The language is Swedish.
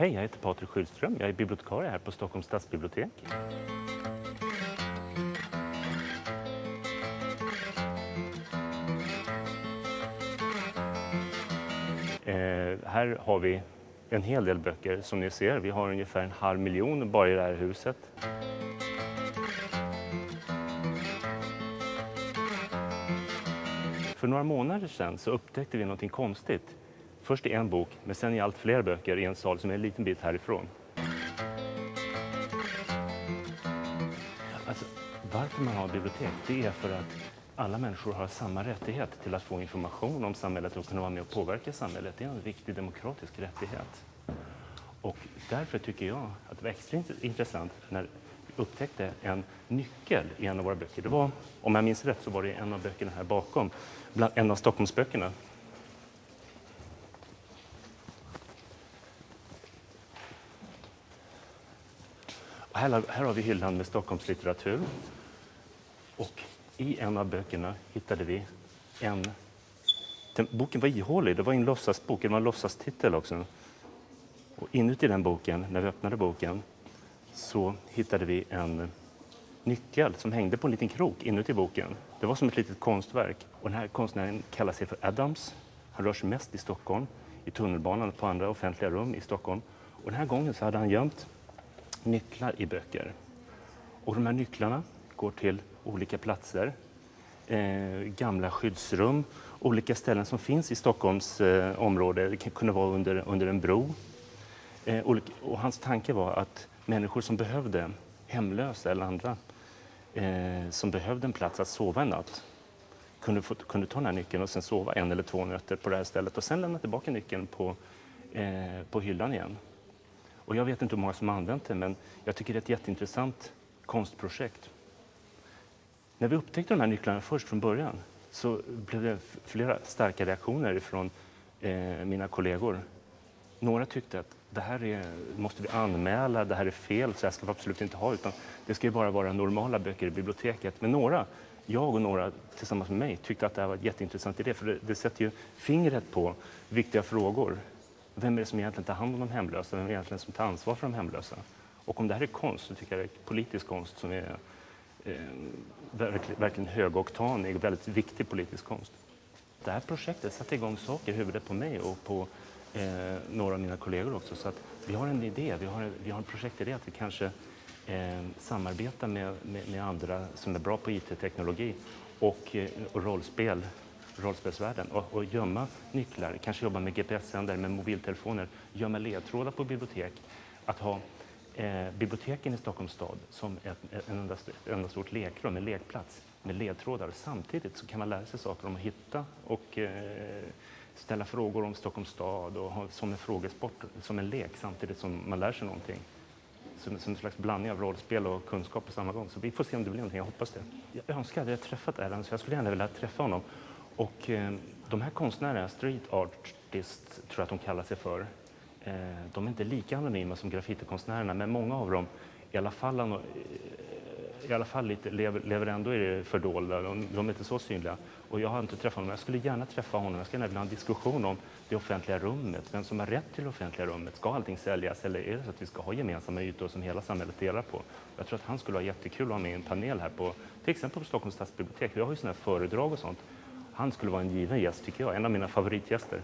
Hej, jag heter Patrik Skyllström. Jag är bibliotekarie här på Stockholms stadsbibliotek. Här har vi en hel del böcker som ni ser. Vi har ungefär 500 000 bara i det här huset. För några månader sedan så upptäckte vi något konstigt. Först i en bok, men sen i allt fler böcker i en sal som är en liten bit härifrån. Alltså, varför man har bibliotek, det är för att alla människor har samma rättighet till att få information om samhället och kunna vara med och påverka samhället. Det är en viktig demokratisk rättighet. Och därför tycker jag att det var extra intressant när vi upptäckte en nyckel i en av våra böcker. Det var, om jag minns rätt, så var det en av böckerna här bakom, en av Stockholmsböckerna. Och här har vi hyllan med Stockholms litteratur. Och i en av böckerna hittade vi boken var ihålig, det var en låtsasbok, det var en låtsastitel också. Och inuti den boken, när vi öppnade boken, så hittade vi en nyckel som hängde på en liten krok inuti boken. Det var som ett litet konstverk. Och den här konstnären kallar sig för Adams. Han rör sig mest i Stockholm, i tunnelbanan och på andra offentliga rum i Stockholm. Och den här gången så hade han gömt nycklar i böcker. Och de här nycklarna går till olika platser, gamla skyddsrum, olika ställen som finns i Stockholms område. Det kunde vara under en bro. Och hans tanke var att människor som behövde, hemlösa eller andra, som behövde en plats att sova en natt, kunde ta den här nyckeln och sen sova 1 eller 2 nätter på det här stället och sen lämna tillbaka nyckeln på hyllan igen. Och jag vet inte hur många som har använt det, men jag tycker det är ett jätteintressant konstprojekt. När vi upptäckte de här nycklarna först från början så blev det flera starka reaktioner från mina kollegor. Några tyckte att det här måste vi anmäla, det här är fel, så här ska vi absolut inte ha, utan det ska ju bara vara normala böcker i biblioteket. Men jag och några tillsammans med mig tyckte att det här var en jätteintressant idé, för det sätter ju fingret på viktiga frågor. Vem är det som egentligen tar hand om de hemlösa? Vem är det egentligen som tar ansvar för de hemlösa? Och om det här är konst så tycker jag det är politisk konst som är verkligen högoktanig och väldigt viktig politisk konst. Det här projektet satte igång saker i huvudet på mig och på några av mina kollegor också. Så att vi har en idé, vi har en projektidé att vi kanske samarbetar med andra som är bra på IT-teknologi och rollspelsvärlden och gömma nycklar, kanske jobba med GPS-sändare, med mobiltelefoner, gömma ledtrådar på bibliotek, att ha biblioteken i Stockholms stad som en enda stort lekrum, en lekplats med ledtrådar. Samtidigt så kan man lära sig saker om att hitta och ställa frågor om Stockholms stad och ha som en frågesport, som en lek, samtidigt som man lär sig någonting. Som en slags blandning av rollspel och kunskap på samma gång. Så vi får se om det blir någonting, jag hoppas det. Jag önskar att jag hade träffat Alan, så jag skulle gärna vilja träffa honom. Och de här konstnärerna, street artists tror jag att de kallar sig för, de är inte lika anonyma som graffitikonstnärerna, men många av dem i alla fall lite, lever ändå i det fördolda. De är inte så synliga. Och jag har inte träffat honom. Jag skulle gärna träffa honom. Jag skulle gärna vilja ha en diskussion om det offentliga rummet. Vem som har rätt till det offentliga rummet. Ska allting säljas eller är det så att vi ska ha gemensamma ytor som hela samhället delar på? Jag tror att han skulle ha jättekul att ha med en panel här på, till exempel på Stockholms stadsbibliotek. Vi har ju sådana här föredrag och sånt. Han skulle vara en given gäst tycker jag. En av mina favoritgäster.